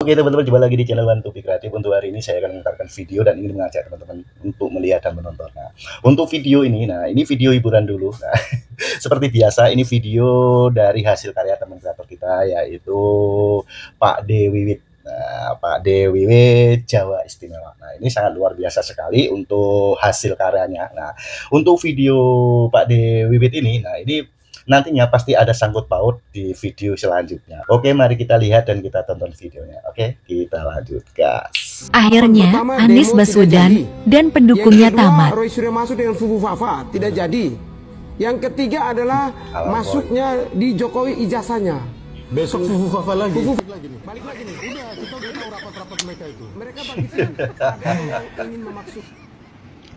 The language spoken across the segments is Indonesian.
Oke teman-teman, jumpa lagi di channel One Topik Kreatif. Untuk hari ini saya akan mengantarkan video dan ingin mengajak teman-teman untuk melihat dan menonton. Nah, untuk video ini, ini video hiburan dulu. Nah, seperti biasa, ini video dari hasil karya teman kreator kita, yaitu Pak D. Wiwit. Nah, Pak D. Wiwit Jawa Istimewa. Nah, ini sangat luar biasa sekali untuk hasil karyanya. Nah, untuk video Pak D. Wiwit ini, nah ini nantinya pasti ada sangkut paut di video selanjutnya. Oke, mari kita lihat dan kita tonton videonya. Oke, kita lanjut, gas. Akhirnya Anies Baswedan dan pendukungnya tamat. Roy Suryo masuk dengan Fufu Fafa, tidak jadi. Yang ketiga adalah masuknya di Jokowi ijazahnya. Besok Fufu Fafa lagi. Balik lagi nih. Udah, kita udah tahu rapat-rapat mereka itu. Mereka bagi ada yang ingin memaksud.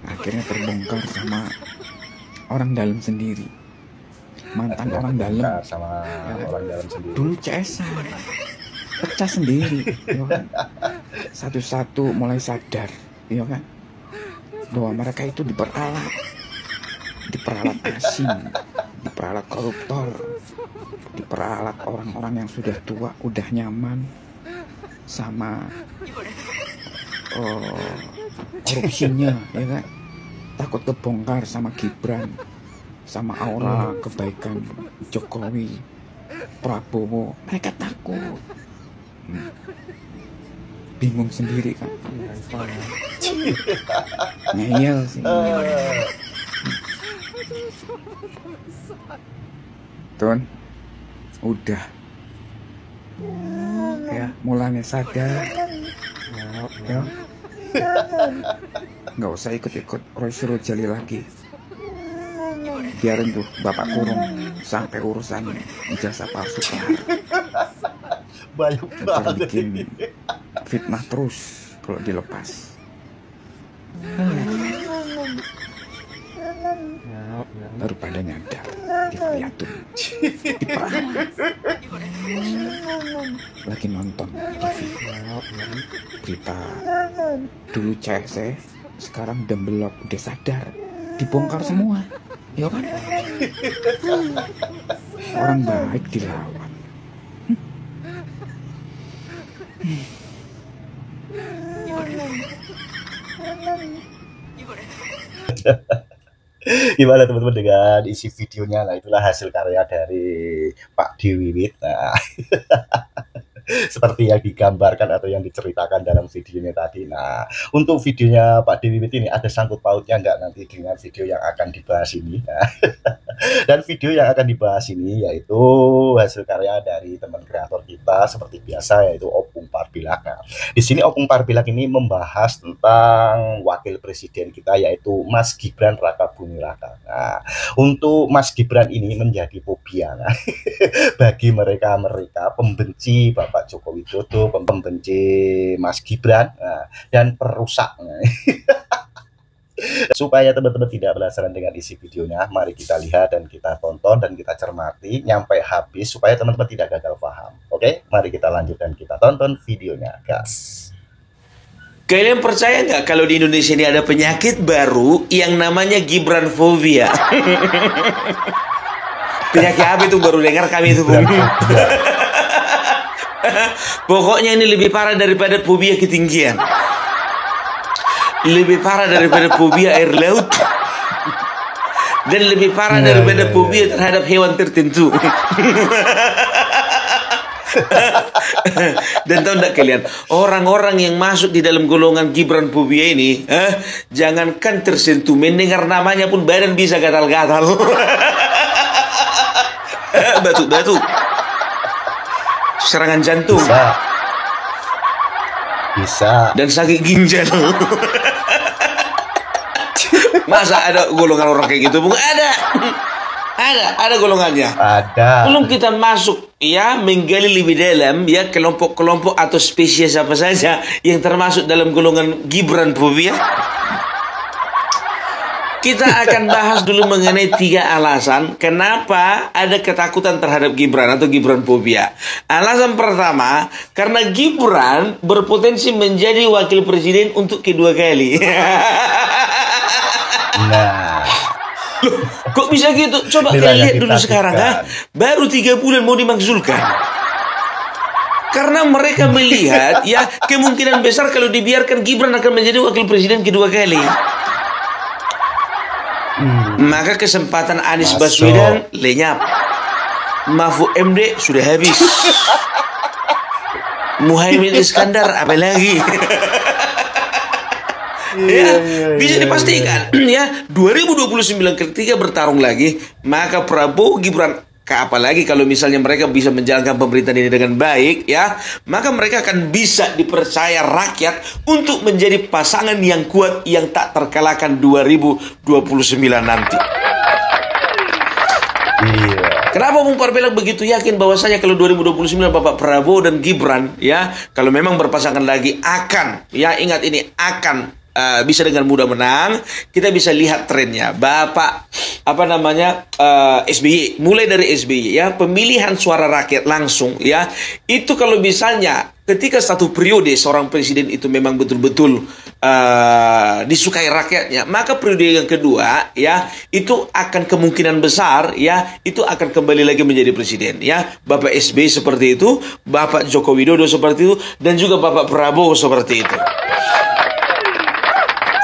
Akhirnya terbongkar sama orang dalam sendiri. Mantan orang dalam sama orang dalam sendiri. Dulu CS pecah sendiri, ya kan? Satu-satu mulai sadar, ya kan? Bahwa mereka itu diperalat asing, diperalat koruptor, diperalat orang-orang yang sudah tua, udah nyaman sama korupsinya, ya kan? Takut kebongkar sama Gibran, sama aura kebaikan Jokowi, Prabowo, mereka takut, bingung sendiri kan, ngeyel sih. Ton, udah, ya mulanya sadar, ya, nggak usah ikut-ikut Roy Suryo Jali lagi. Biarin tuh bapak kurung sampai urusan ijazah palsu kelar. Banyak banget bikin fitnah terus kalau dilepas. Baru pada nyadar dipeliatun, diperalat. Lagi nonton TV berita dulu CSE, sekarang Dembelok, udah sadar, dibongkar semua. Ya kan? Orang baik dilawan. Gimana teman-teman dengan isi videonya? Nah, itulah hasil karya dari Pak D. Wiwit. Nah, seperti yang digambarkan atau yang diceritakan dalam videonya tadi. Nah, untuk videonya Pak D. Wiwit ini ada sangkut pautnya nggak nanti dengan video yang akan dibahas ini? Nah, dan video yang akan dibahas ini yaitu hasil karya dari teman kreator kita seperti biasa, yaitu Opung Parbilak. Nah, di sini Opung Parbilak ini membahas tentang wakil presiden kita, yaitu Mas Gibran Rakabuming Raka. Nah, untuk Mas Gibran ini menjadi fobia, nah, bagi mereka pembenci Bapak Joko Widodo, pembenci Mas Gibran, nah, dan perusak. Nah. Supaya teman-teman tidak penasaran dengan isi videonya, mari kita lihat dan kita tonton dan kita cermati nyampe habis supaya teman-teman tidak gagal paham. Oke, mari kita lanjut dan kita tonton videonya, gas. Kalian percaya nggak kalau di Indonesia ini ada penyakit baru yang namanya Gibran fobia? Penyakit apa itu, baru dengar kami itu, Bung? Pokoknya ini lebih parah daripada fobia ketinggian. Lebih parah daripada fobia air laut. Dan lebih parah daripada fobia terhadap hewan tertentu. Dan tahu enggak kalian, orang-orang yang masuk di dalam golongan Gibran fobia ini, jangankan tersentuh, mendengar namanya pun badan bisa gatal-gatal. Batuk-batuk, serangan jantung, bisa, dan sakit ginjal. Masa ada golongan orang kayak gitu, Bung? Ada golongannya. Ada. Belum kita masuk ya menggali lebih dalam ya kelompok-kelompok atau spesies apa saja yang termasuk dalam golongan Gibran fobia. Kita akan bahas dulu mengenai 3 alasan kenapa ada ketakutan terhadap Gibran atau Gibran fobia. Alasan pertama, karena Gibran berpotensi menjadi wakil presiden untuk kedua kali. Nah, loh, kok bisa gitu? Coba kalian lihat dulu sekarang, baru 3 bulan mau dimakzulkan. Karena mereka melihat ya kemungkinan besar kalau dibiarkan Gibran akan menjadi wakil presiden kedua kali. Maka kesempatan Anies Baswedan lenyap. Mahfud MD sudah habis. Muhaimin Iskandar apa lagi? Ya, bisa dipastikan ya 2029 ketika bertarung lagi, maka Prabowo Gibran, apalagi kalau misalnya mereka bisa menjalankan pemerintahan ini dengan baik ya, maka mereka akan bisa dipercaya rakyat untuk menjadi pasangan yang kuat yang tak terkalahkan 2029 nanti. Kenapa Bung Parbelak begitu yakin bahwasanya kalau 2029 Bapak Prabowo dan Gibran ya, kalau memang berpasangan lagi akan, ya ingat ini akan bisa dengan mudah menang. Kita bisa lihat trennya Bapak SBY, mulai dari SBY ya, pemilihan suara rakyat langsung ya, itu kalau misalnya ketika satu periode seorang presiden itu memang betul-betul disukai rakyatnya, maka periode yang kedua ya, itu akan kemungkinan besar ya, itu akan kembali lagi menjadi presiden ya. Bapak SBY seperti itu, Bapak Joko Widodo seperti itu, dan juga Bapak Prabowo seperti itu.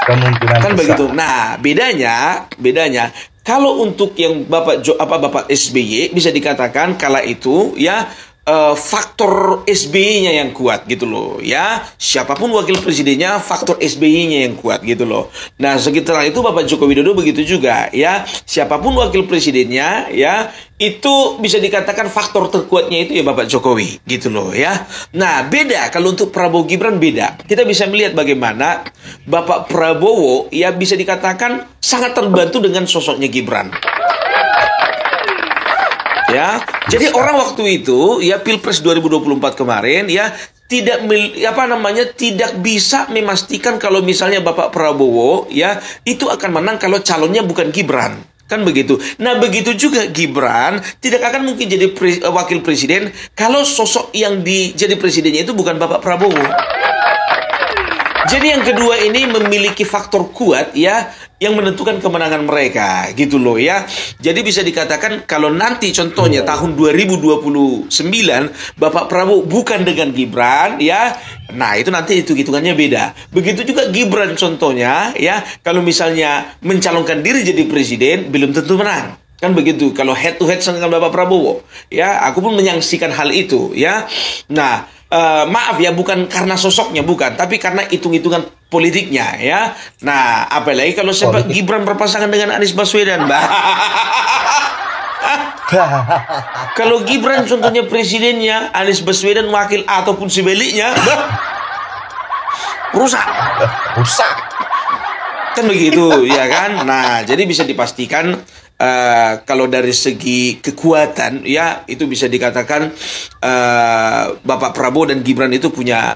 Kemungkinan kan besar. Begitu. Nah, bedanya kalau untuk yang Bapak SBY bisa dikatakan kala itu ya, faktor SBY-nya yang kuat gitu loh ya. Siapapun wakil presidennya, faktor SBY-nya yang kuat gitu loh. Nah, sekitar itu Bapak Joko Widodo begitu juga ya. Siapapun wakil presidennya ya, itu bisa dikatakan faktor terkuatnya itu ya Bapak Jokowi gitu loh ya. Nah, beda kalau untuk Prabowo Gibran beda. Kita bisa melihat bagaimana Bapak Prabowo ya bisa dikatakan sangat terbantu dengan sosoknya Gibran. Ya, jadi orang waktu itu ya Pilpres 2024 kemarin ya tidak tidak bisa memastikan kalau misalnya Bapak Prabowo ya itu akan menang kalau calonnya bukan Gibran. Kan begitu. Nah, begitu juga Gibran tidak akan mungkin jadi wakil presiden kalau sosok yang jadi presidennya itu bukan Bapak Prabowo. Jadi yang kedua ini memiliki faktor kuat ya yang menentukan kemenangan mereka gitu loh ya. Jadi bisa dikatakan kalau nanti contohnya tahun 2029 Bapak Prabowo bukan dengan Gibran ya, nah itu nanti hitungannya beda. Begitu juga Gibran contohnya ya, kalau misalnya mencalonkan diri jadi presiden belum tentu menang. Kan begitu kalau head to head dengan Bapak Prabowo ya, aku pun menyaksikan hal itu ya. Nah, maaf ya, bukan karena sosoknya, bukan, tapi karena hitung-hitungan politiknya ya. Nah, apalagi kalau sempat Gibran berpasangan dengan Anies Baswedan, Mbak. Kalau Gibran contohnya presidennya, Anies Baswedan wakil ataupun sebaliknya, rusak. Kan begitu ya kan. Nah, jadi bisa dipastikan kalau dari segi kekuatan ya itu bisa dikatakan Bapak Prabowo dan Gibran itu punya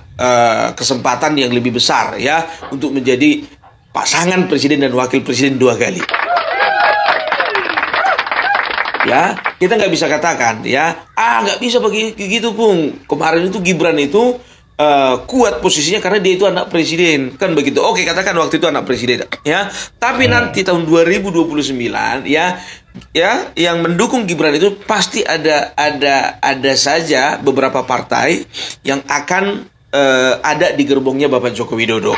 kesempatan yang lebih besar ya untuk menjadi pasangan presiden dan wakil presiden 2 kali. Ya, kita nggak bisa katakan ya, nggak bisa begitu Bung. Kemarin itu Gibran itu kuat posisinya karena dia itu anak presiden, kan begitu. Oke, katakan waktu itu anak presiden ya. Tapi nanti tahun 2029 ya yang mendukung Gibran itu pasti ada saja beberapa partai yang akan ada di gerbongnya Bapak Joko Widodo.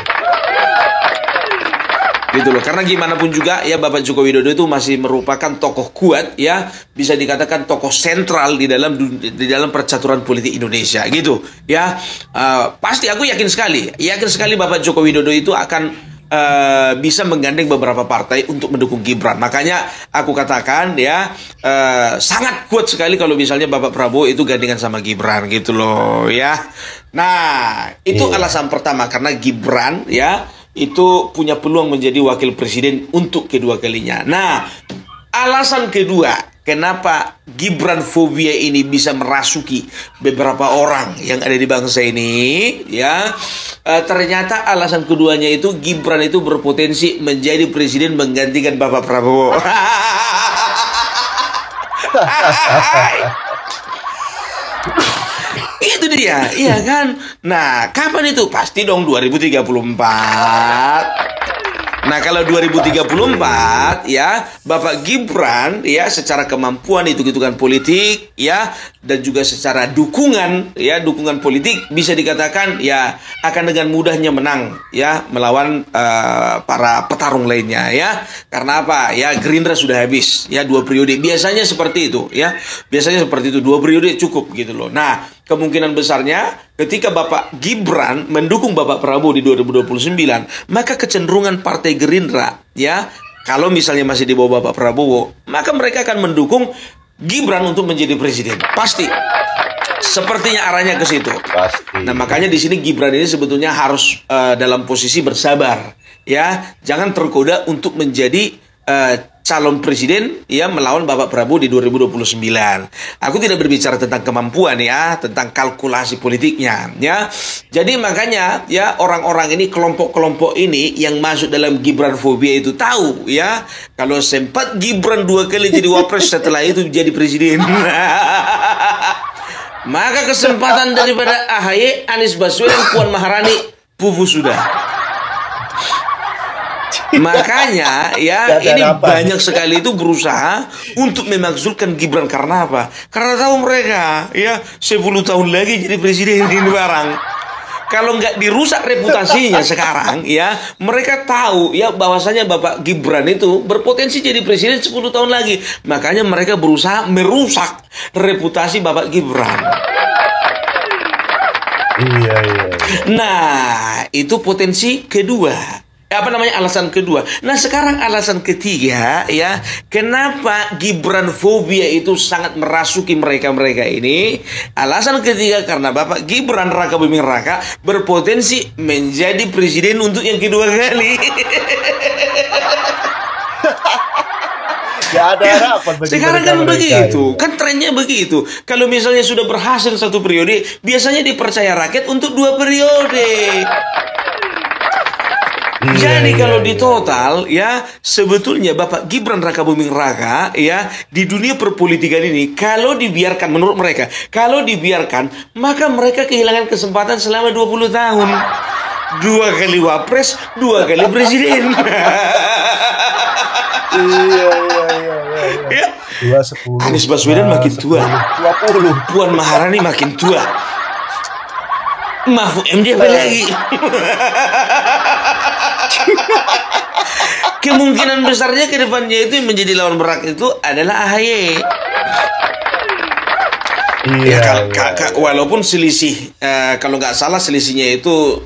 Gitu loh. Karena gimana pun juga ya Bapak Joko Widodo itu masih merupakan tokoh kuat ya, bisa dikatakan tokoh sentral di dalam percaturan politik Indonesia gitu ya. Pasti aku yakin sekali Bapak Joko Widodo itu akan bisa menggandeng beberapa partai untuk mendukung Gibran. Makanya aku katakan ya sangat kuat sekali kalau misalnya Bapak Prabowo itu gandengan sama Gibran gitu loh ya. Nah, itu alasan pertama, karena Gibran ya itu punya peluang menjadi wakil presiden untuk kedua kalinya. Nah, alasan kedua kenapa Gibran fobia ini bisa merasuki beberapa orang yang ada di bangsa ini ya, ternyata alasan keduanya itu Gibran itu berpotensi menjadi presiden menggantikan Bapak Prabowo. Itu dia, iya kan? Nah, kapan itu? Pasti dong 2034. Nah, kalau 2034 ya, Bapak Gibran ya secara kemampuan hitung-hitungan politik ya dan juga secara dukungan ya, dukungan politik bisa dikatakan ya akan dengan mudahnya menang ya melawan para petarung lainnya ya. Karena apa? Ya Gerindra sudah habis ya 2 periode. Biasanya seperti itu ya. Biasanya seperti itu, 2 periode cukup gitu loh. Nah, kemungkinan besarnya ketika Bapak Gibran mendukung Bapak Prabowo di 2029, maka kecenderungan Partai Gerindra ya, kalau misalnya masih di bawah Bapak Prabowo, maka mereka akan mendukung Gibran untuk menjadi presiden. Pasti. Sepertinya arahnya ke situ. Pasti. Nah, makanya di sini Gibran ini sebetulnya harus dalam posisi bersabar ya. Jangan tergoda untuk menjadi calon presiden ya melawan Bapak Prabowo di 2029. Aku tidak berbicara tentang kemampuan ya, tentang kalkulasi politiknya ya. Jadi makanya ya orang-orang ini, kelompok-kelompok ini yang masuk dalam Gibran fobia itu tahu ya, kalau sempat Gibran 2 kali jadi wapres setelah itu jadi presiden. Maka kesempatan daripada AHY, Anies Baswedan, Puan Maharani pupus sudah. Makanya ya ini banyak sekali itu berusaha untuk memakzulkan Gibran. Karena apa? Karena tahu mereka ya 10 tahun lagi jadi presiden ini barang. Kalau nggak dirusak reputasinya sekarang ya, mereka tahu ya bahwasanya Bapak Gibran itu berpotensi jadi presiden 10 tahun lagi. Makanya mereka berusaha merusak reputasi Bapak Gibran. Iya. Nah, itu potensi kedua. Alasan kedua. Nah, sekarang alasan ketiga ya, kenapa Gibran fobia itu sangat merasuki mereka-mereka ini? Alasan ketiga karena Bapak Gibran Raka Buming Raka berpotensi menjadi presiden untuk yang kedua kali. Gak ada harapan bagi sekarang kan begitu, ini. kan trennya begitu. Kalau misalnya sudah berhasil 1 periode, biasanya dipercaya rakyat untuk 2 periode. Jadi kalau di total ya, sebetulnya Bapak Gibran Raka Buming Raka ya di dunia perpolitikan ini, kalau dibiarkan, menurut mereka, kalau dibiarkan, maka mereka kehilangan kesempatan selama 20 tahun. 2 kali wapres, 2 kali presiden. Iya. 2-10. Anies Baswedan makin tua. 20. Puan Maharani makin tua. Mahfud MD apa lagi? Kemungkinan besarnya ke depannya itu menjadi lawan berat itu adalah AHY. Iya, walaupun selisih kalau nggak salah selisihnya itu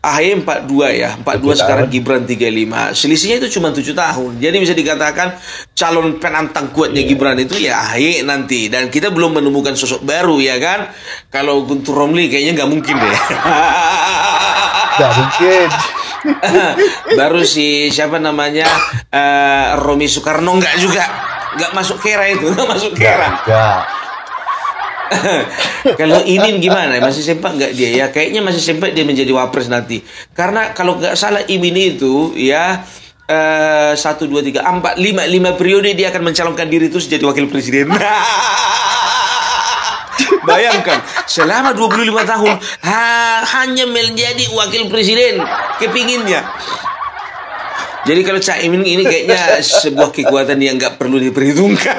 AHY 42 ya, 42 sekarang Gibran 35. Selisihnya itu cuma 7 tahun. Jadi bisa dikatakan calon penantang kuatnya Gibran itu ya AHY nanti. Dan kita belum menemukan sosok baru ya kan. Kalau Guntur Romli kayaknya nggak mungkin deh. Nggak mungkin. Baru si siapa namanya Romi Soekarno nggak masuk kera itu, nggak masuk kera. Nggak. Kalau Imin gimana? Masih sempat nggak dia ya? Kayaknya masih sempat dia menjadi wapres nanti. Karena kalau nggak salah Imin itu ya 1, 2, 3, 4, 5 periode dia akan mencalonkan diri itu jadi wakil presiden. Bayangkan selama 25 tahun hanya menjadi wakil presiden kepinginnya. Jadi kalau Cak Imin ini kayaknya sebuah kekuatan yang nggak perlu diperhitungkan.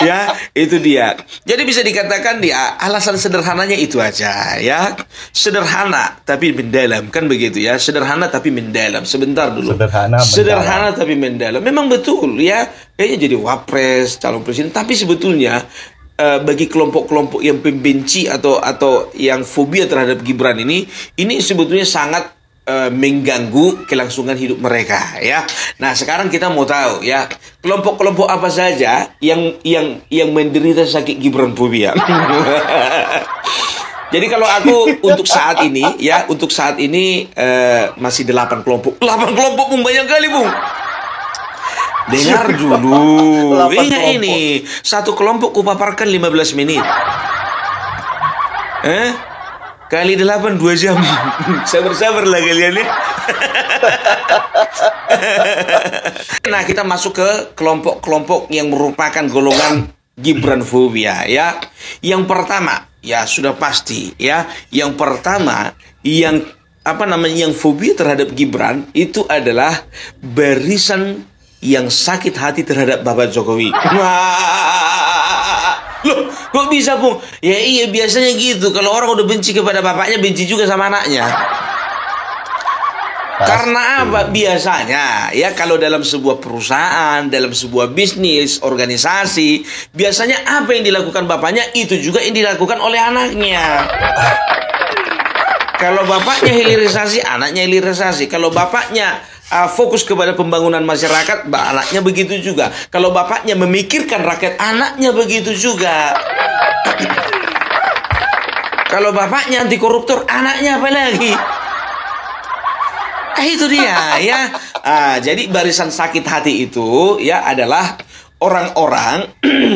Ya, itu dia. Jadi bisa dikatakan dia alasan sederhananya itu aja ya. Sederhana tapi mendalam, kan begitu ya. Sederhana tapi mendalam. Sebentar dulu. Sederhana tapi mendalam. Memang betul ya. Kayaknya jadi wapres, calon presiden, tapi sebetulnya bagi kelompok-kelompok yang pembenci atau yang fobia terhadap Gibran ini sebetulnya sangat mengganggu kelangsungan hidup mereka ya. Nah, sekarang kita mau tahu ya, kelompok-kelompok apa saja yang menderita sakit Gibran fobia. Jadi kalau aku untuk saat ini masih 8 kelompok. 8 kelompok Bung, banyak kali Bung. Dengar dulu. Ingat ini, satu kelompok kupaparkan 15 menit. Kali 8 2 jam. Sabar-sabarlah kalian ya. Nah, kita masuk ke kelompok-kelompok yang merupakan golongan Gibran fobia ya. Yang pertama, ya sudah pasti ya. Yang pertama yang yang fobia terhadap Gibran itu adalah barisan yang sakit hati terhadap Bapak Jokowi. Loh, kok bisa, Bung? Ya iya, biasanya gitu. Kalau orang udah benci kepada bapaknya, benci juga sama anaknya. Karena apa? Biasanya ya kalau dalam sebuah perusahaan, dalam sebuah bisnis, organisasi, biasanya apa yang dilakukan bapaknya itu juga yang dilakukan oleh anaknya. Kalau bapaknya hilirisasi, anaknya hilirisasi. Kalau bapaknya fokus kepada pembangunan masyarakat, anaknya begitu juga. Kalau bapaknya memikirkan rakyat, anaknya begitu juga. Kalau bapaknya anti koruptor, anaknya apa lagi? Itu dia ya. Jadi barisan sakit hati itu ya adalah orang-orang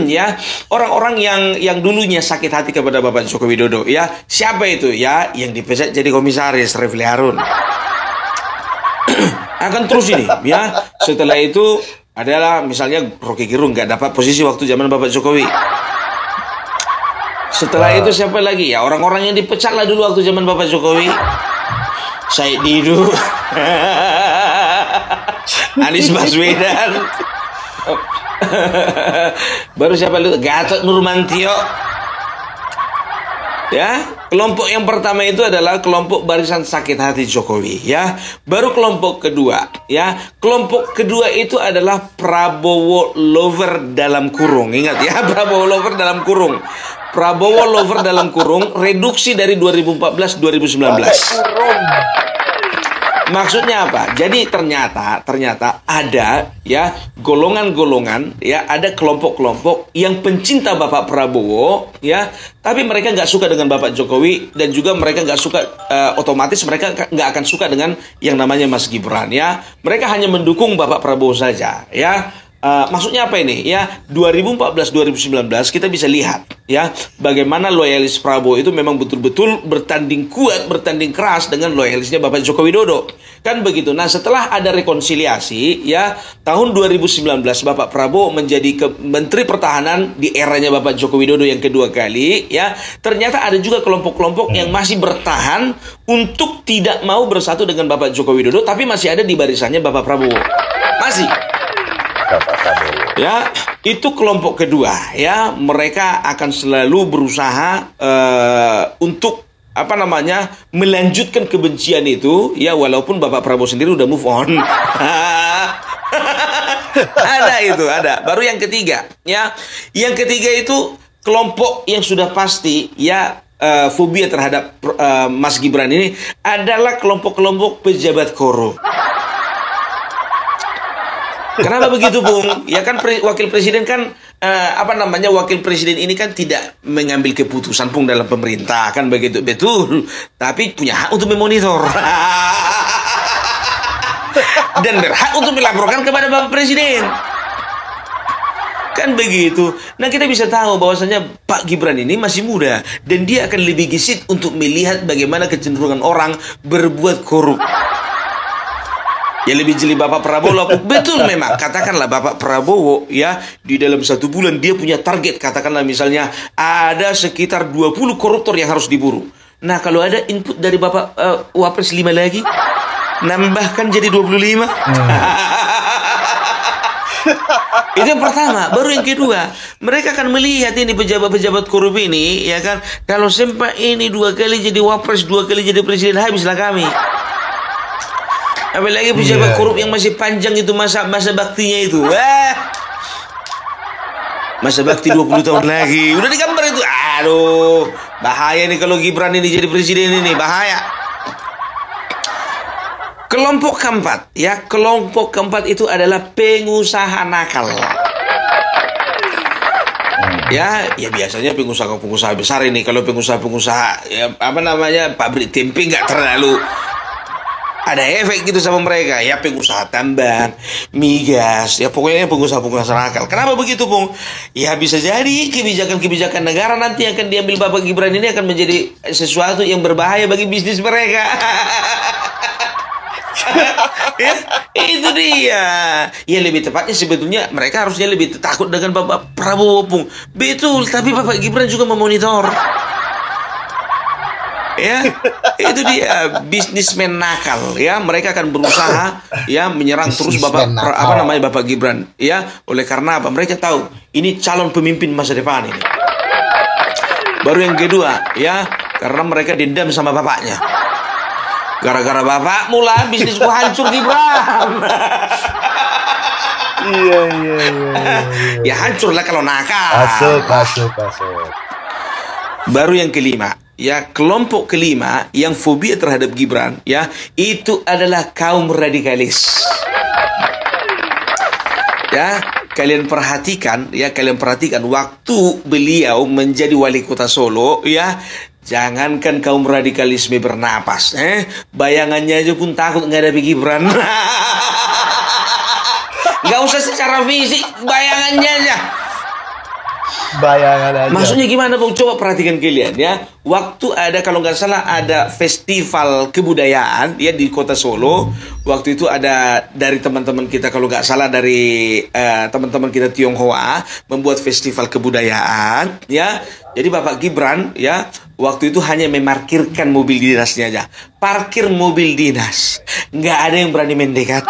ya, orang-orang yang dulunya sakit hati kepada Bapak Joko Widodo ya. Siapa itu ya? Yang dipecat jadi komisaris, Refli Harun. Akan terus ini ya. Setelah itu adalah misalnya Rocky Gerung nggak dapat posisi waktu zaman Bapak Jokowi. Setelah itu siapa lagi ya? Orang-orang yang dipecat lah dulu waktu zaman Bapak Jokowi. Said Didu, Anies Baswedan, baru siapa itu? Gatot Nurmantio. Ya, kelompok yang pertama itu adalah kelompok barisan sakit hati Jokowi ya. Baru kelompok kedua ya. Kelompok kedua itu adalah Prabowo lover dalam kurung. Ingat ya, Prabowo lover dalam kurung. Prabowo lover dalam kurung reduksi dari 2014-2019. Maksudnya apa? Jadi ternyata ada ya golongan-golongan ya, ada kelompok-kelompok yang pencinta Bapak Prabowo ya, tapi mereka nggak suka dengan Bapak Jokowi dan juga mereka nggak suka, otomatis mereka nggak akan suka dengan yang namanya Mas Gibran ya. Mereka hanya mendukung Bapak Prabowo saja ya. Maksudnya apa ini ya? 2014-2019 kita bisa lihat ya bagaimana loyalis Prabowo itu memang betul-betul bertanding kuat, bertanding keras dengan loyalisnya Bapak Joko Widodo. Kan begitu. Nah, setelah ada rekonsiliasi ya, tahun 2019 Bapak Prabowo menjadi Menteri Pertahanan di eranya Bapak Joko Widodo yang kedua kali ya. Ternyata ada juga kelompok-kelompok yang masih bertahan untuk tidak mau bersatu dengan Bapak Joko Widodo, tapi masih ada di barisannya Bapak Prabowo. Masih. Ya, itu kelompok kedua ya. Mereka akan selalu berusaha untuk melanjutkan kebencian itu ya, walaupun Bapak Prabowo sendiri udah move on. Ada. Baru yang ketiga ya. Yang ketiga itu kelompok yang sudah pasti ya, fobia terhadap Mas Gibran ini adalah kelompok-kelompok pejabat korup. Kenapa begitu, Bung? Ya kan wakil presiden kan wakil presiden ini kan tidak mengambil keputusan, Bung, dalam pemerintah, kan begitu, betul. Tapi punya hak untuk memonitor dan berhak untuk melaporkan kepada Bapak Presiden. Kan begitu. Nah, kita bisa tahu bahwasanya Pak Gibran ini masih muda dan dia akan lebih gesit untuk melihat bagaimana kecenderungan orang berbuat korup. Ya lebih jeli Bapak Prabowo. Betul memang. Katakanlah Bapak Prabowo ya, di dalam 1 bulan dia punya target. Katakanlah misalnya ada sekitar 20 koruptor yang harus diburu. Nah, kalau ada input dari Bapak Wapres 5 lagi, nambahkan jadi 25. Itu yang pertama. Baru yang kedua, mereka akan melihat ini pejabat-pejabat korup ini ya kan. Kalau sempat ini 2 kali jadi Wapres, 2 kali jadi presiden, habislah kami. Apalagi pejabat korup yang masih panjang itu masa baktinya itu. Masa bakti 20 tahun lagi. Udah digambar itu. Aduh, bahaya nih kalau Gibran ini jadi presiden ini, bahaya. Kelompok keempat ya, kelompok keempat itu adalah pengusaha nakal. Ya biasanya pengusaha besar ini. Kalau pengusaha ya, pabrik tempe nggak terlalu ada efek gitu sama mereka ya. Pengusaha tambang, migas, ya pokoknya pengusaha nakal. Kenapa begitu, Bung? Ya bisa jadi kebijakan-kebijakan negara nanti akan diambil Bapak Gibran ini akan menjadi sesuatu yang berbahaya bagi bisnis mereka. Ya, itu dia. Ya lebih tepatnya sebetulnya mereka harusnya lebih takut dengan Bapak Prabowo, Bung. Betul, tapi Bapak Gibran juga memonitor. Ya, itu dia bisnismen nakal. Ya, mereka akan berusaha ya menyerang terus Bapak Gibran. Ya, oleh karena apa? Mereka tahu ini calon pemimpin masa depan ini. Baru yang kedua, ya, karena mereka dendam sama bapaknya. Gara-gara bapak mula bisnisku hancur Gibran. Iya. Ya hancur lah kalau nakal. Masuk. Baru yang kelima, ya, kelompok kelima yang fobia terhadap Gibran, ya, itu adalah kaum radikalis. Ya, kalian perhatikan waktu beliau menjadi wali kota Solo, ya, jangankan kaum radikalisme bernapas, bayangannya aja pun takut menghadapi Gibran. Gak usah secara fisik, bayangannya aja. Maksudnya gimana, Bang? Coba perhatikan kalian, ya. Waktu ada, kalau nggak salah, ada festival kebudayaan ya di kota Solo. Waktu itu ada dari teman-teman kita, kalau nggak salah dari teman-teman kita Tionghoa membuat festival kebudayaan, ya. Jadi Bapak Gibran, ya, waktu itu hanya memarkirkan mobil dinasnya aja. Parkir mobil dinas, nggak ada yang berani mendekat.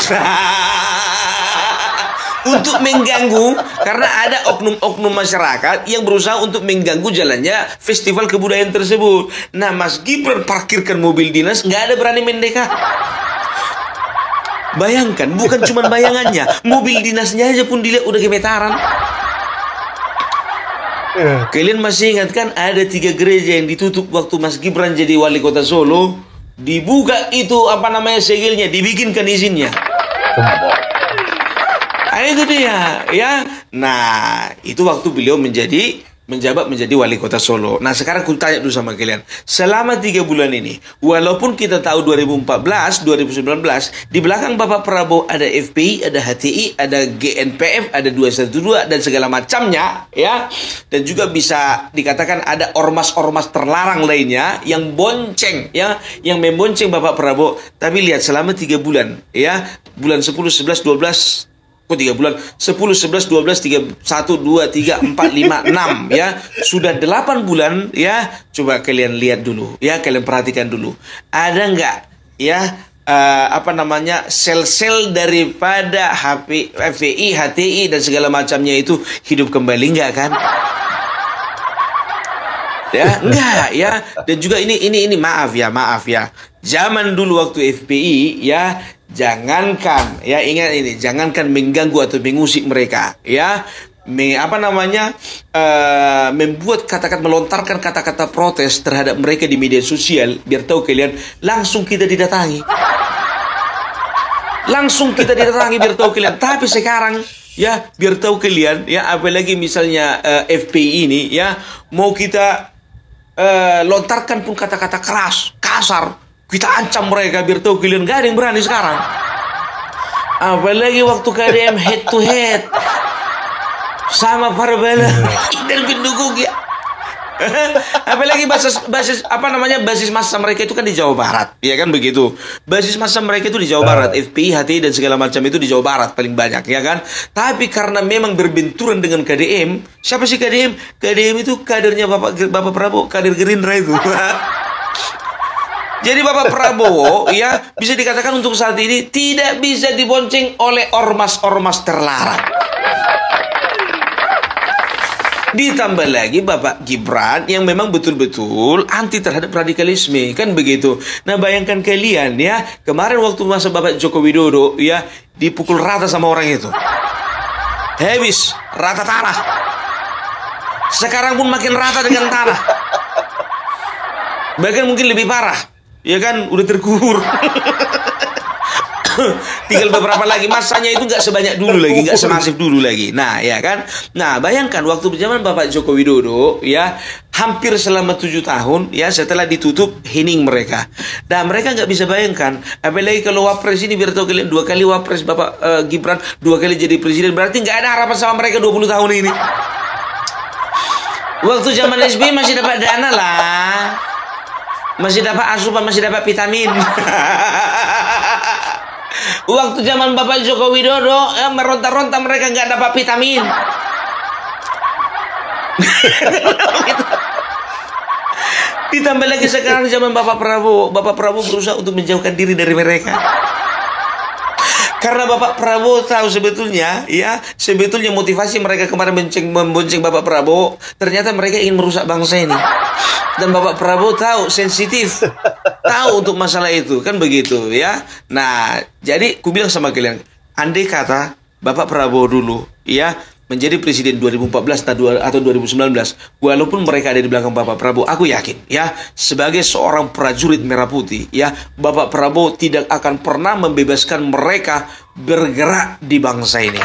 Untuk mengganggu, karena ada oknum-oknum masyarakat yang berusaha untuk mengganggu jalannya festival kebudayaan tersebut. Nah, Mas Gibran parkirkan mobil dinas, nggak ada berani mendekat. Bayangkan, bukan cuma bayangannya, mobil dinasnya aja pun dilihat udah gemetaran. Kalian masih ingat kan, ada 3 gereja yang ditutup waktu Mas Gibran jadi wali kota Solo. Dibuka itu segelnya, dibikinkan izinnya. Itu dia, ya. Nah, itu waktu beliau menjabat menjadi wali kota Solo. Nah, sekarang aku tanya dulu sama kalian. Selama 3 bulan ini, walaupun kita tahu 2014, 2019, di belakang Bapak Prabowo ada FPI, ada HTI, ada GNPF, ada 212 dan segala macamnya, ya. Dan juga bisa dikatakan ada ormas-ormas terlarang lainnya yang bonceng, ya, yang membonceng Bapak Prabowo. Tapi lihat selama 3 bulan, ya, bulan 10, 11, 12, 3 bulan, 10, 11, 12, 1, 2, 3, 4, 5, 6, ya. Sudah 8 bulan, ya. Coba kalian lihat dulu, ya, kalian perhatikan dulu. Ada nggak, ya, sel-sel daripada FPI, HTI dan segala macamnya itu hidup kembali, nggak kan? Ya, enggak, ya. Dan juga ini maaf ya. Zaman dulu waktu FPI, ya, jangankan, ya, ingat ini, jangankan mengganggu atau mengusik mereka, ya, melontarkan kata-kata protes terhadap mereka di media sosial, biar tahu kalian, langsung kita didatangi biar tahu kalian. Tapi sekarang, ya, biar tahu kalian, ya, apalagi misalnya FPI ini, ya, mau kita lontarkan pun kata-kata keras, kasar, kita ancam mereka, biar tahu kalian, gak ada yang berani sekarang. Apalagi waktu KDM head to head sama Farbala dan pendukung, ya. Apalagi basis massa mereka itu kan di Jawa Barat, ya kan begitu. Basis massa mereka itu di Jawa Barat, FPI, HTI dan segala macam itu di Jawa Barat paling banyak, ya kan. Tapi karena memang berbenturan dengan KDM, siapa sih KDM? KDM itu kadernya Bapak Prabowo, kader Gerindra itu. Jadi Bapak Prabowo, ya, bisa dikatakan untuk saat ini tidak bisa dibonceng oleh ormas-ormas terlarang. Ditambah lagi Bapak Gibran yang memang betul-betul anti terhadap radikalisme, kan begitu. Nah, bayangkan kalian, ya, kemarin waktu masa Bapak Joko Widodo, ya, dipukul rata sama orang itu. Habis rata tanah. Sekarang pun makin rata dengan tanah. Bahkan mungkin lebih parah. Ya kan, udah terkubur. Tinggal beberapa lagi, masanya itu nggak sebanyak dulu lagi, nggak semasif dulu lagi. Nah, ya kan. Nah, bayangkan waktu zaman Bapak Joko Widodo, ya, hampir selama 7 tahun, ya, setelah ditutup hening mereka. Dan mereka nggak bisa bayangkan, apalagi kalau wapres ini, biar tahu kalian, 2 kali wapres Bapak Gibran, 2 kali jadi presiden, berarti nggak ada harapan sama mereka 20 tahun ini. Waktu zaman SBY masih dapat dana lah. Masih dapat asupan, masih dapat vitamin. Waktu zaman Bapak Joko Widodo, ya, meronta-ronta mereka nggak dapat vitamin. Ditambah lagi sekarang zaman Bapak Prabowo berusaha untuk menjauhkan diri dari mereka. Karena Bapak Prabowo tahu sebetulnya motivasi mereka kemarin membonceng Bapak Prabowo, ternyata mereka ingin merusak bangsa ini. Dan Bapak Prabowo tahu, sensitif, tahu untuk masalah itu, kan begitu ya. Nah, jadi ku bilang sama kalian, andai kata Bapak Prabowo dulu menjadi presiden 2014 atau 2019, walaupun mereka ada di belakang Bapak Prabowo, aku yakin sebagai seorang prajurit merah putih Bapak Prabowo tidak akan pernah membebaskan mereka bergerak di bangsa ini.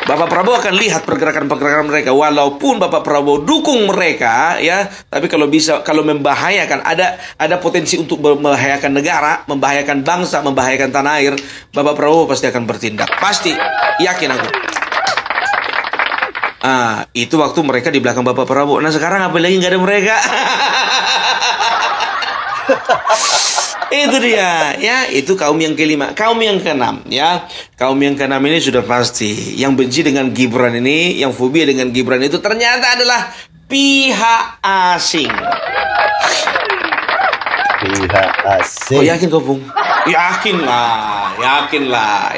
Bapak Prabowo akan lihat pergerakan-pergerakan mereka, walaupun Bapak Prabowo dukung mereka tapi kalau membahayakan, ada potensi untuk membahayakan negara, membahayakan bangsa, membahayakan tanah air, Bapak Prabowo pasti akan bertindak, pasti, yakin aku. Itu waktu mereka di belakang Bapak Prabowo. Nah sekarang apalagi nggak ada mereka. Itu dia, itu kaum yang kelima. Kaum yang keenam, kaum yang keenam ini sudah pasti yang benci dengan Gibran ini, yang fobia dengan Gibran itu ternyata adalah pihak asing. Pihak asing. Oh yakin kau, Pung? Yakin lah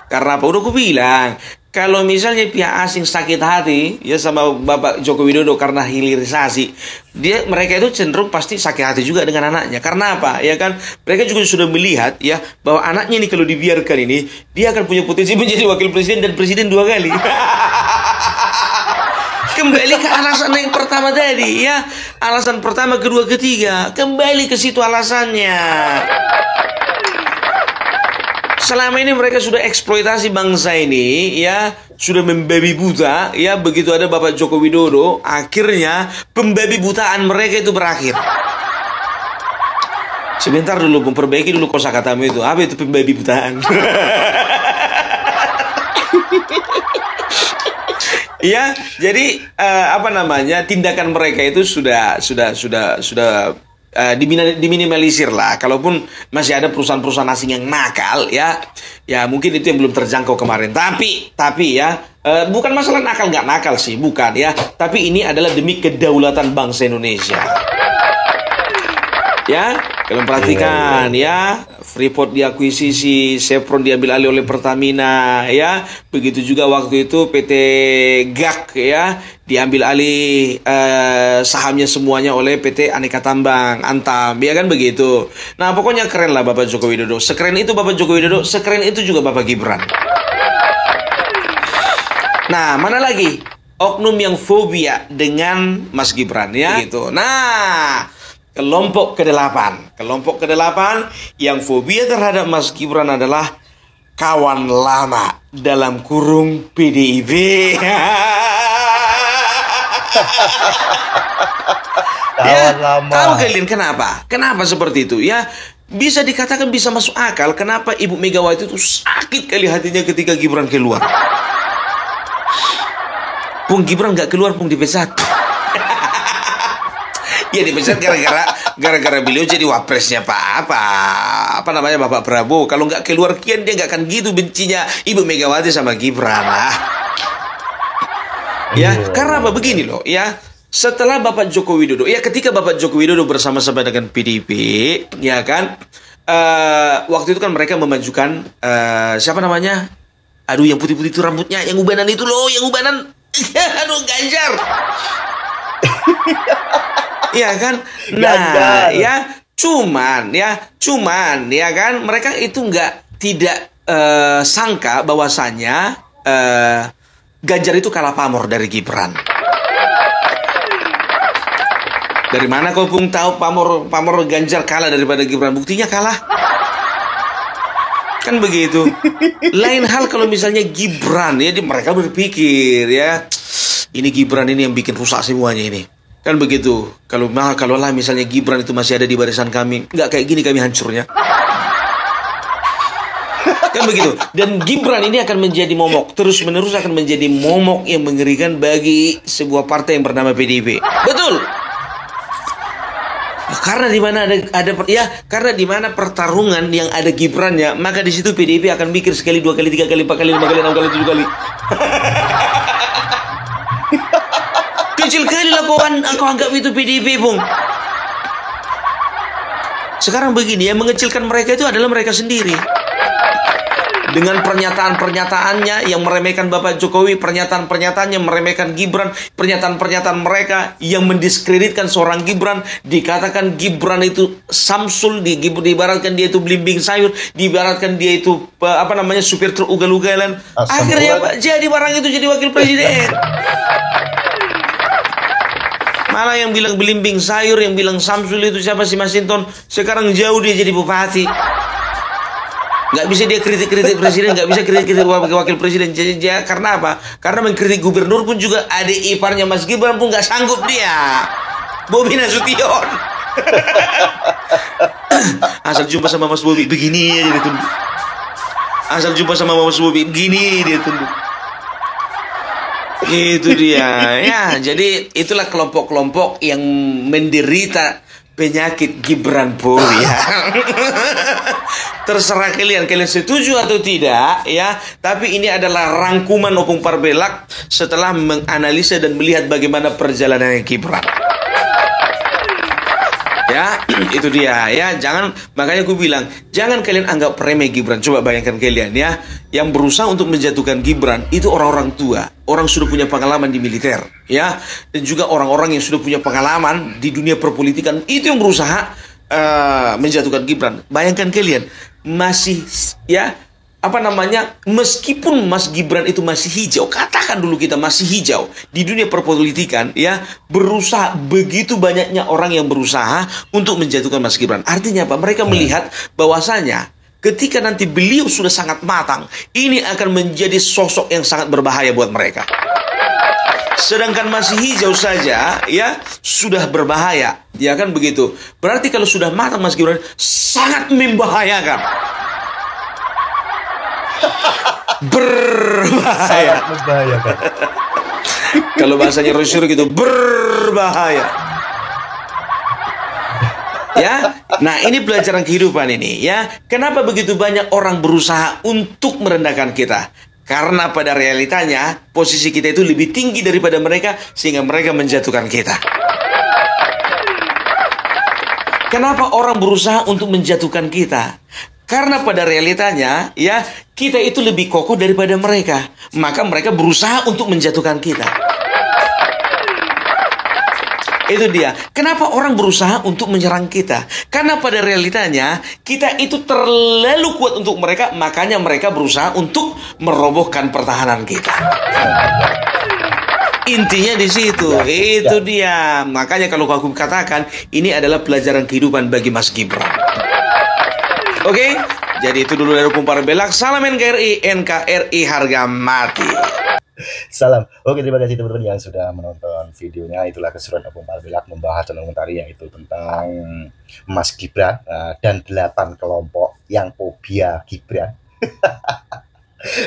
Karena apa? Udah aku bilang, kalau misalnya pihak asing sakit hati sama Bapak Joko Widodo karena hilirisasi, mereka itu cenderung pasti sakit hati juga dengan anaknya. Karena apa? Mereka juga sudah melihat bahwa anaknya ini kalau dibiarkan ini, dia akan punya potensi menjadi wakil presiden dan presiden 2 kali. Kembali ke alasan yang pertama tadi alasan pertama, kedua, ketiga, kembali ke situ alasannya. Selama ini mereka sudah eksploitasi bangsa ini sudah membabi buta begitu ada Bapak Joko Widodo, akhirnya pembabi butaan mereka itu berakhir. Sebentar dulu, memperbaiki dulu kosakatamu itu. Apa itu pembabi butaan? Jadi tindakan mereka itu sudah diminimalisir lah. Kalaupun masih ada perusahaan-perusahaan asing yang nakal mungkin itu yang belum terjangkau kemarin. Tapi bukan masalah nakal nggak nakal sih, bukan tapi ini adalah demi kedaulatan bangsa Indonesia. Kalian perhatikan Freeport diakuisisi, Chevron diambil alih oleh Pertamina begitu juga waktu itu PT GAK diambil alih sahamnya semuanya oleh PT Aneka Tambang Antam, kan begitu. Nah pokoknya keren lah Bapak Joko Widodo. Sekeren itu Bapak Joko Widodo, sekeren itu juga Bapak Gibran. Nah mana lagi oknum yang fobia dengan Mas Gibran gitu. Nah kelompok ke-8 yang fobia terhadap Mas Gibran adalah kawan lama dalam kurung PDIP. Kawan lama. Tahu kalian kenapa? Kenapa seperti itu? Bisa dikatakan bisa masuk akal kenapa Ibu Megawati itu sakit kali hatinya ketika Gibran keluar. Pung Gibran nggak keluar, Pung dipecat. Dipecat gara-gara beliau jadi wapresnya Bapak Prabowo. Kalau nggak keluar kian dia nggak akan gitu bencinya Ibu Megawati sama Gibran lah. Karena apa? Begini loh setelah Bapak Joko Widodo ketika Bapak Joko Widodo bersama-sama dengan PDIP waktu itu kan mereka memajukan siapa namanya? Aduh yang putih-putih itu rambutnya, yang ubanan itu loh, yang ubanan. Aduh Ganjar. Nah cuman mereka itu tidak sangka bahwasannya Ganjar itu kalah pamor dari Gibran. Dari mana kau Pung tahu pamor Ganjar kalah daripada Gibran? Buktinya kalah. Kan begitu. Lain hal kalau misalnya Gibran mereka berpikir ini Gibran ini yang bikin rusak semuanya ini. Kan begitu. Kalau lah misalnya Gibran itu masih ada di barisan kami, nggak kayak gini kami hancurnya. Kan begitu. Dan Gibran ini akan menjadi momok, terus menerus akan menjadi momok yang mengerikan bagi sebuah partai yang bernama PDIP. Betul. Karena di mana karena di mana pertarungan yang ada Gibrannya, maka di situ PDIP akan mikir sekali, 2 kali, 3 kali, 4 kali, 5 kali, 6 kali, 7 kali. kecil kali lah kau anggap itu PDIP, Bung. Sekarang begini, yang mengecilkan mereka itu adalah mereka sendiri. Dengan pernyataan-pernyataannya yang meremehkan Bapak Jokowi, pernyataan-pernyataannya meremehkan Gibran, pernyataan-pernyataan mereka yang mendiskreditkan seorang Gibran, dikatakan Gibran itu Samsul, diibaratkan dia itu belimbing sayur, diibaratkan dia itu supir truk ugal-ugalan. Akhirnya Pak, jadi barang itu jadi wakil presiden. Malah yang bilang belimbing sayur, yang bilang Samsul itu siapa sih, Masinton, sekarang jauh dia jadi bupati. Nggak bisa dia kritik-kritik presiden, nggak bisa kritik-kritik wakil presiden. Jadi karena apa? Karena mengkritik gubernur pun juga adik iparnya Mas Gibran pun nggak sanggup dia. Bobi Nasution. Asal jumpa sama Mas Bobi begini aja dia tunduk. Asal jumpa sama Mas Bobi begini dia tunduk. Itu dia. Ya, jadi itulah kelompok-kelompok yang menderita penyakit Gibran Fobia. Terserah kalian setuju atau tidak ya. Tapi ini adalah rangkuman Opung Parbelak setelah menganalisa dan melihat bagaimana perjalanan Gibran. Ya, itu dia ya. Makanya aku bilang, jangan kalian anggap remeh Gibran. Coba bayangkan kalian ya, yang berusaha untuk menjatuhkan Gibran itu orang-orang tua, orang sudah punya pengalaman di militer, ya, dan juga orang-orang yang sudah punya pengalaman di dunia perpolitikan itu yang berusaha menjatuhkan Gibran. Bayangkan kalian masih meskipun Mas Gibran itu masih hijau, katakan dulu kita masih hijau di dunia perpolitikan ya, berusaha begitu banyaknya orang yang berusaha untuk menjatuhkan Mas Gibran. Artinya apa? Mereka melihat bahwasanya ketika nanti beliau sudah sangat matang, ini akan menjadi sosok yang sangat berbahaya buat mereka. Sedangkan masih hijau saja ya sudah berbahaya, ya kan begitu. Berarti kalau sudah matang Mas Gibran sangat membahayakan. Berbahaya. Sangat membahayakan. Kalau bahasanya Rosyur gitu, berbahaya. Ya, nah ini pelajaran kehidupan ini ya. Kenapa begitu banyak orang berusaha untuk merendahkan kita? Karena pada realitanya posisi kita itu lebih tinggi daripada mereka, sehingga mereka menjatuhkan kita. Kenapa orang berusaha untuk menjatuhkan kita? Karena pada realitanya ya, kita itu lebih kokoh daripada mereka. Maka mereka berusaha untuk menjatuhkan kita. Itu dia. Kenapa orang berusaha untuk menyerang kita? Karena pada realitanya kita itu terlalu kuat untuk mereka, makanya mereka berusaha untuk merobohkan pertahanan kita. Intinya di situ. Itu dia. Makanya kalau aku katakan ini adalah pelajaran kehidupan bagi Mas Gibran. Oke? Jadi itu dulu dari Opung Parbelak. Salam NKRI, NKRI harga mati. Salam. Oke, terima kasih teman-teman yang sudah menonton videonya. Itulah keseruan Opung Parbelak membahas dan mengomentari yaitu tentang Mas Gibran dan 8 kelompok yang fobia Gibran.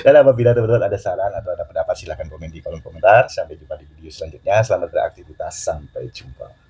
Dan apabila teman-teman ada saran atau ada pendapat, silahkan komen di kolom komentar. Sampai jumpa di video selanjutnya. Selamat beraktivitas. Sampai jumpa.